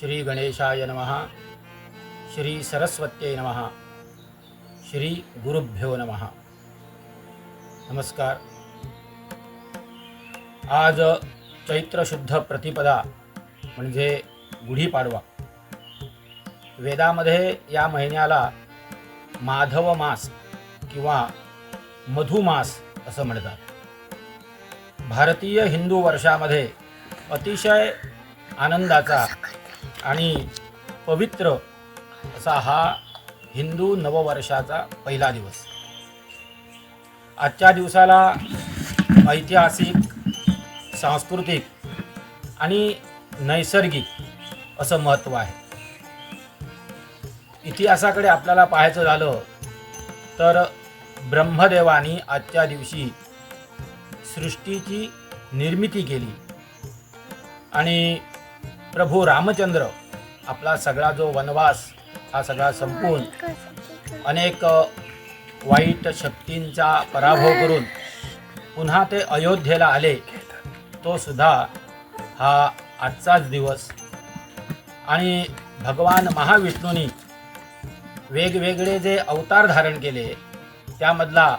श्री गणेशाय नमः, श्री सरस्वत्यै नमः, श्री गुरुभ्यो नमः। नमस्कार। आज चैत्र शुद्ध प्रतिपदा म्हणजे गुढीपाडवा। वेदामध्ये या महिन्याला माधव मास किंवा मधुमास असं म्हणतात। भारतीय हिंदू वर्षामध्ये अतिशय आनंदाचा आणि पवित्र असा हा हिंदू नववर्षाचा पहिला दिवस। आजच्या दिवसाला ऐतिहासिक, सांस्कृतिक आणि नैसर्गिक असं महत्त्व आहे। इतिहासाकडे आपल्याला पाहायचं झालं तर ब्रह्मदेवानी आजच्या दिवशी सृष्टीची निर्मिती केली आणि प्रभू रामचंद्र आपला सगळा जो वनवास हा सगळा संपून अनेक वाईट शक्तींचा पराभव करून पुन्हा ते अयोध्येला आले। तो सुद्धा हा आजचाच दिवस। आणि भगवान महाविष्णूंनी वेगवेगळे जे अवतार धारण केले त्यामधला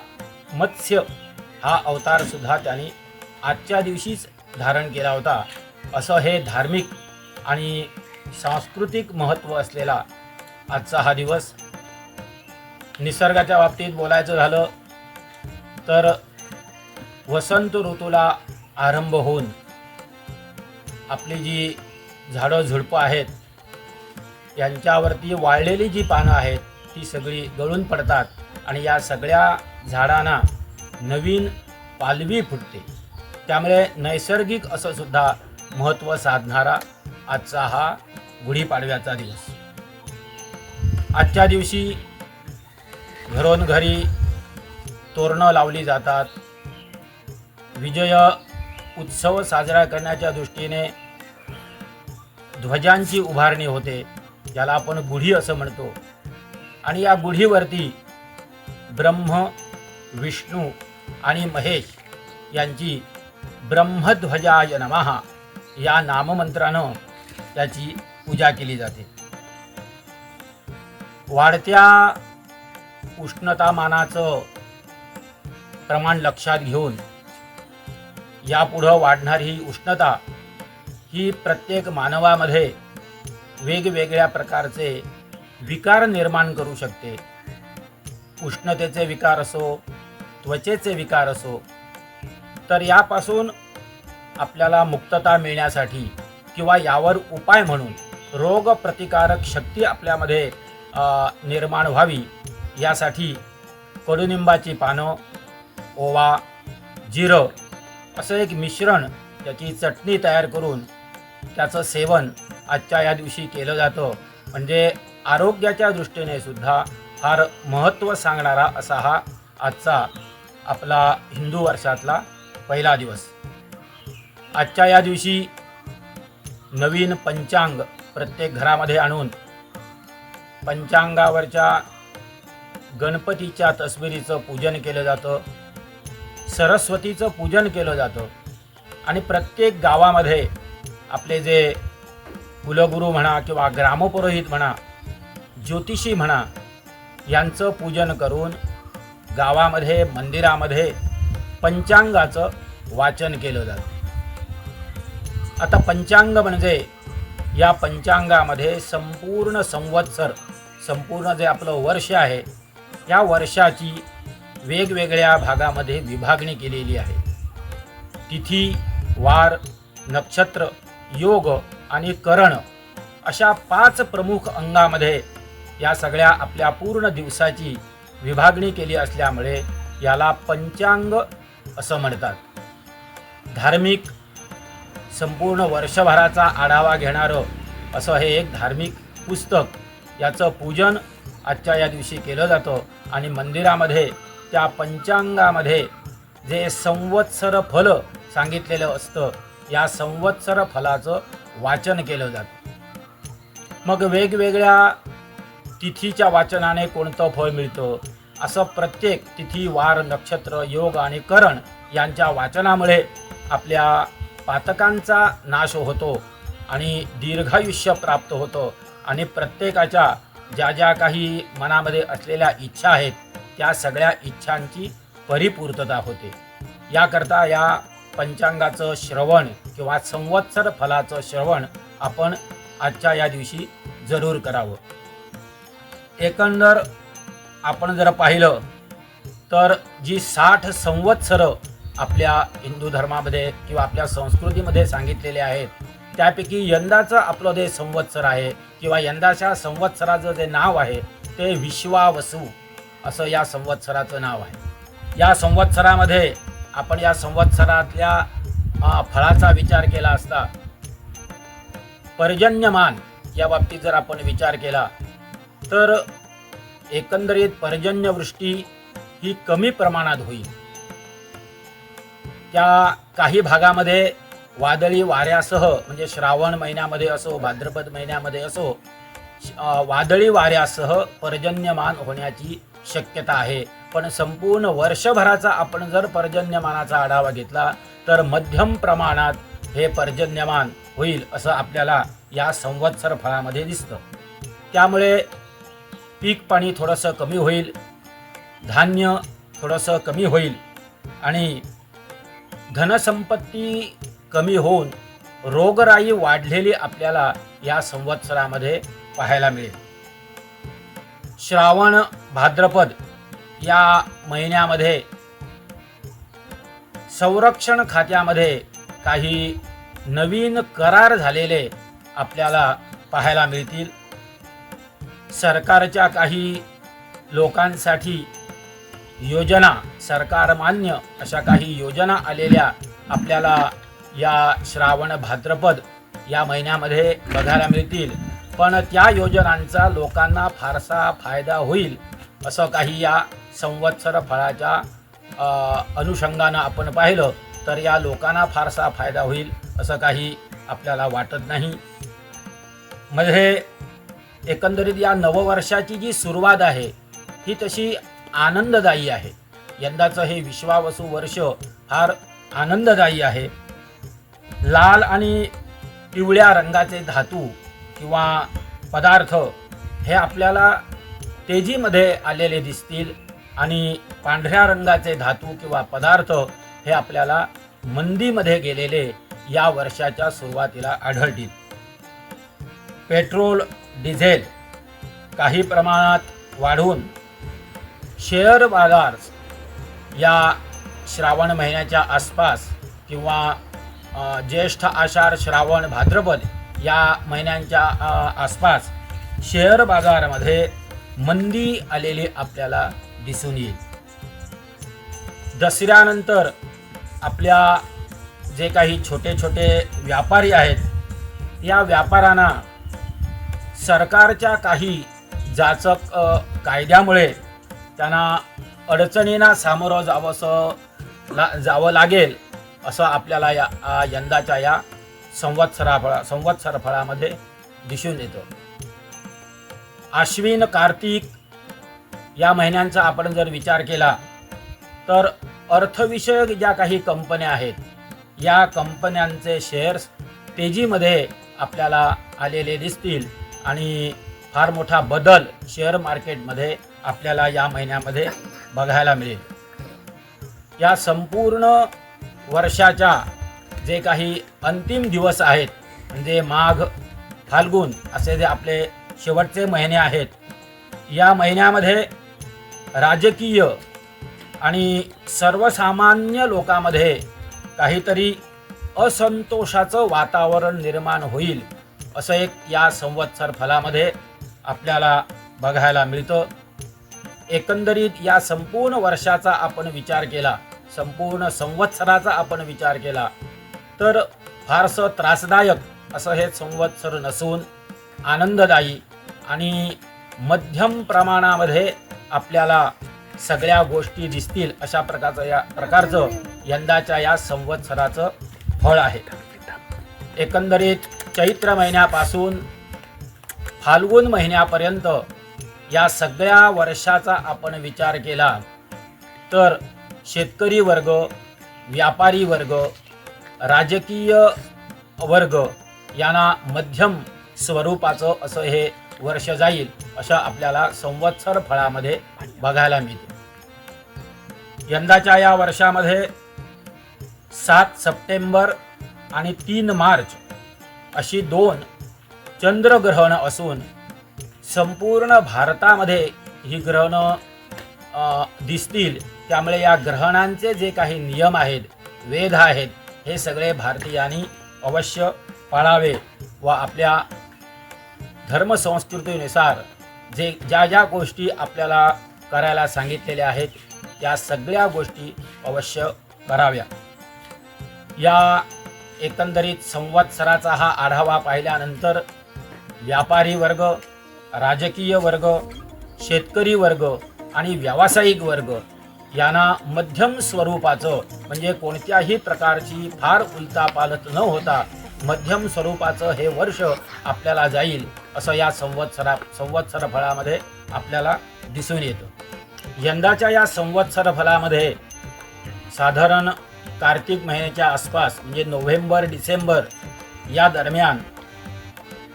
मत्स्य हा अवतार सुद्धा त्यांनी आजच्या दिवशीच धारण केला होता। असं हे धार्मिक आणि सांस्कृतिक महत्त्व असलेला आजचा हा दिवस। निसर्गाच्या बाबतीत बोलायचं झालं तर वसंत ऋतूला आरंभ होऊन आपली जी झाडं झुडपं आहेत यांच्यावरती वाळलेली जी पानं आहेत ती सगळी गळून पडतात आणि या सगळ्या झाडांना नवीन पालवी फुटते। त्यामुळे नैसर्गिक असं सुद्धा महत्त्व साधणारा आजचा हा गुढीपाडव्याचा दिवस। आजच्या दिवशी घरोघरी तोरणं लावली जातात। विजय उत्सव साजरा करण्याच्या दृष्टीने ध्वजांची उभारणी होते, ज्याला आपण गुढी असं म्हणतो। आणि या गुढीवरती ब्रह्म, विष्णू आणि महेश यांची ब्रह्मध्वजाय नमः या नाममंत्रानं त्याची पूजा केली जाते। वाढत्या उष्णतामानाचं प्रमाण लक्षात घेऊन यापुढं वाढणारी ही उष्णता ही प्रत्येक मानवामध्ये वेगवेगळ्या प्रकारचे विकार निर्माण करू शकते। उष्णतेचे विकार असो, त्वचेचे विकार असो, तर यापासून आपल्याला मुक्तता मिळण्यासाठी किंवा यावर उपाय म्हणून रोगप्रतिकारक शक्ती आपल्यामध्ये निर्माण व्हावी यासाठी कडुनिंबाची पानं, ओवा, जिरं असं एक मिश्रण त्याची चटणी तयार करून त्याचं सेवन आजच्या या दिवशी केलं जातं। म्हणजे आरोग्याच्या दृष्टीने सुद्धा फार महत्त्व सांगणारा असा हा आजचा आपला हिंदू वर्षातला पहिला दिवस। आजच्या या दिवशी नवीन पंचांग प्रत्येक घरामध्ये आणून पंचांगावरच्या गणपतीच्या तस्बिरीचं पूजन केलं जातं, सरस्वतीचं पूजन केलं जातं आणि प्रत्येक गावामध्ये आपले जे कुलगुरू म्हणा किंवा ग्रामपुरोहित म्हणा, ज्योतिषी म्हणा यांचं पूजन करून गावामध्ये, मंदिरामध्ये पंचांगाचं वाचन केलं जातं। आता पंचांग म्हणजे या पंचांगामध्ये संपूर्ण संवत्सर, संपूर्ण जे आपलं वर्ष आहे या वर्षाची वेगवेगळ्या भागामध्ये विभागणी केलेली आहे। तिथी, वार, नक्षत्र, योग आणि करण अशा 5 प्रमुख अंगामध्ये या सगळ्या आपल्या पूर्ण दिवसाची विभागणी केली असल्यामुळे याला पंचांग असं म्हणतात। धार्मिक संपूर्ण वर्षभराचा आढावा घेणारं असं हे एक धार्मिक पुस्तक, याचं पूजन आजच्या या दिवशी केलं जातं आणि मंदिरामध्ये त्या पंचांगामध्ये जे संवत्सर फल सांगितलेलं असतं या संवत्सर फलाचं वाचन केलं जातं। मग वेगवेगळ्या तिथीच्या वाचनाने कोणतं फळ मिळतं असं प्रत्येक तिथी, वार, नक्षत्र, योग आणि करण यांच्या वाचनामुळे आपल्या पातकांचा नाश होतो आणि दीर्घायुष्य प्राप्त होतं आणि प्रत्येकाच्या ज्या ज्या काही मनामध्ये असलेल्या इच्छा आहेत त्या सगळ्या इच्छांची परिपूर्तता होते. याकरता या पंचांगाचं श्रवण किंवा संवत्सर फलाचं श्रवण आपण आजच्या या दिवशी जरूर करावं. एकंदर आपण जर पाहिलं तर जी 60 संवत्सरं आपल्या हिंदू धर्मामध्ये किंवा आपल्या संस्कृतीमध्ये सांगितलेले आहेत त्यापैकी यंदाचं आपलं जे संवत्सर आहे किंवा यंदाच्या संवत्सराचं जे नाव आहे ते विश्वावसु असं या संवत्सराचं नाव आहे. या संवत्सरामध्ये आपण या संवत्सरातल्या फळाचा विचार केला असता पर्जन्यमान या बाबतीत जर आपण विचार केला तर एकंदरीत पर्जन्यवृष्टी ही कमी प्रमाणात होईल. त्या काही भागामध्ये वादळी वाऱ्यासह म्हणजे श्रावण महिन्यामध्ये असो भाद्रपद महिन्यामध्ये असो वादळी वाऱ्यासह पर्जन्यमान होण्याची शक्यता आहे. पण संपूर्ण वर्षभराचा आपण जर पर्जन्यमानाचा आढावा घेतला तर मध्यम प्रमाणात हे पर्जन्यमान होईल असं आपल्याला या संवत्सर फळामध्ये दिसतं. त्यामुळे पीक पाणी थोडंसं कमी होईल, धान्य थोडंसं कमी होईल आणि धनसंपत्ती कमी होऊन रोगराई वाढलेली आपल्याला या संवत्सरामध्ये पाहायला मिळेल. श्रावण भाद्रपद या महिन्यामध्ये संरक्षण खात्यामध्ये काही नवीन करार झालेले आपल्याला पाहायला मिळतील. सरकारच्या काही लोकांसाठी योजना सरकार मान्य अशा काही योजना आलेल्या आपल्याला या श्रावण भाद्रपद या महिन्यामध्ये बघायला मिळतील. पण त्या योजनांचा लोकांना फारसा फायदा होईल असं काही या संवत्सर फळाच्या अनुषंगानं आपण पाहिलं तर या लोकांना फारसा फायदा होईल असं काही आपल्याला वाटत नाही. म्हणजे एकंदरीत या नववर्षाची जी सुरुवात आहे ही तशी आनंददायी आहे. यंदाचं हे विश्वावसु वर्ष फार आनंददायी आहे. लाल आणि पिवळ्या रंगाचे धातू किंवा पदार्थ हे आपल्याला तेजीमध्ये आलेले दिसतील आणि पांढऱ्या रंगाचे धातू किंवा पदार्थ हे आपल्याला मंदीमध्ये गेलेले या वर्षाच्या सुरुवातीला आढळतील. पेट्रोल डिझेल काही प्रमाणात वाढून शेअर बाजार या श्रावण महिन्याच्या आसपास किंवा ज्येष्ठ आषाढ श्रावण भाद्रपद या महिन्यांच्या आसपास शेअर बाजारामध्ये मंदी आलेली आपल्याला दिसून येईल. दसऱ्यानंतर आपल्या जे काही छोटे छोटे व्यापारी आहेत या व्यापाऱ्यांना सरकारच्या काही जाचक कायद्यामुळे त्यांना अडचणींना सामोरं जावं लागेल असं आपल्याला या यंदाच्या या संवत्सर फळामध्ये दिसून येतं. आश्विन कार्तिक या महिन्यांचा आपण जर विचार केला तर अर्थविषयक ज्या काही कंपन्या आहेत या कंपन्यांचे शेअर्स तेजीमध्ये आपल्याला आलेले दिसतील आणि फार मोठा बदल शेअर मार्केटमध्ये आपल्याला या महिन्यामध्ये बघायला मिळेल. या संपूर्ण वर्षाच्या जे काही अंतिम दिवस आहेत म्हणजे माघ फाल्गुन असे जे आपले शेवटचे महिने आहेत या महिन्यामध्ये राजकीय आणि सर्वसामान्य लोकांमध्ये काहीतरी असंतोषाचं वातावरण निर्माण होईल असं एक या संवत्सर फलामध्ये आपल्याला बघायला मिळतं. एकंदरीत या संपूर्ण वर्षाचा आपण विचार केला, संपूर्ण संवत्सराचा आपण विचार केला तर फारसं त्रासदायक असं हे संवत्सर नसून आनंददायी आणि मध्यम प्रमाणामध्ये आपल्याला सगळ्या गोष्टी दिसतील अशा प्रकारचं यंदाच्या या संवत्सराचं फळ आहे. एकंदरीत चैत्र महिन्यापासून फाल्गुन महिन्यापर्यंत या सगळ्या वर्षाचा आपण विचार केला तर शेतकरी वर्ग, व्यापारी वर्ग, राजकीय वर्ग यांना मध्यम स्वरूपाचं असं हे वर्ष जाईल असं आपल्याला संवत्सर फळामध्ये बघायला मिळते। यंदाच्या या वर्षामध्ये 7 सप्टेंबर आणि 3 मार्च अशी 2 चंद्रग्रहणं असून संपूर्ण भारतामध्ये ही ग्रहणं दिसतील। त्यामुळे या ग्रहणांचे जे काही नियम आहेत, वेध आहेत, हे सगळे भारतीयांनी अवश्य पाळावे व आपल्या धर्मसंस्कृतीनुसार ज्या ज्या गोष्टी आपल्याला करायला सांगितलेल्या आहेत त्या सगळ्या गोष्टी अवश्य कराव्या। या एकंदरीत संवत्सराचा हा आढावा पाहिल्यानंतर व्यापारी वर्ग, राजकीय वर्ग, शेतकरी वर्ग आणि व्यावसायिक वर्ग यांना मध्यम स्वरूपाचं म्हणजे कोणत्याही प्रकारची फार उलटापालट न होता मध्यम स्वरूपाचं हे वर्ष आपल्याला जाईल असं या संवत्सर फळामध्ये आपल्याला दिसून येतं। यंदाच्या या संवत्सर फळामध्ये साधारण कार्तिक महिन्याच्या आसपास म्हणजे नोव्हेंबर डिसेंबर या दरम्यान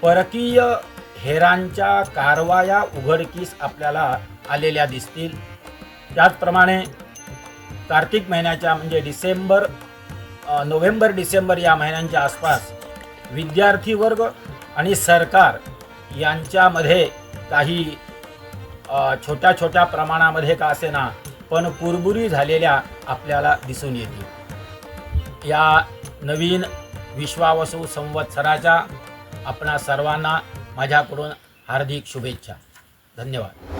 परकीय हेरांच्या कारवाया उघडकीस आपल्याला आलेल्या दिसतील। त्याचप्रमाणे कार्तिक महिन्याच्या म्हणजे नोव्हेंबर डिसेंबर या महिन्यांच्या आसपास विद्यार्थी वर्ग आणि सरकार यांच्यामध्ये काही छोट्या छोट्या प्रमाणामध्ये का असेना पण कुरबुरी झालेल्या आपल्याला दिसून येतील। या नवीन विश्वावसु संवत्सराच्या आपणा सर्वांना माझ्याकडून हार्दिक शुभेच्छा। धन्यवाद।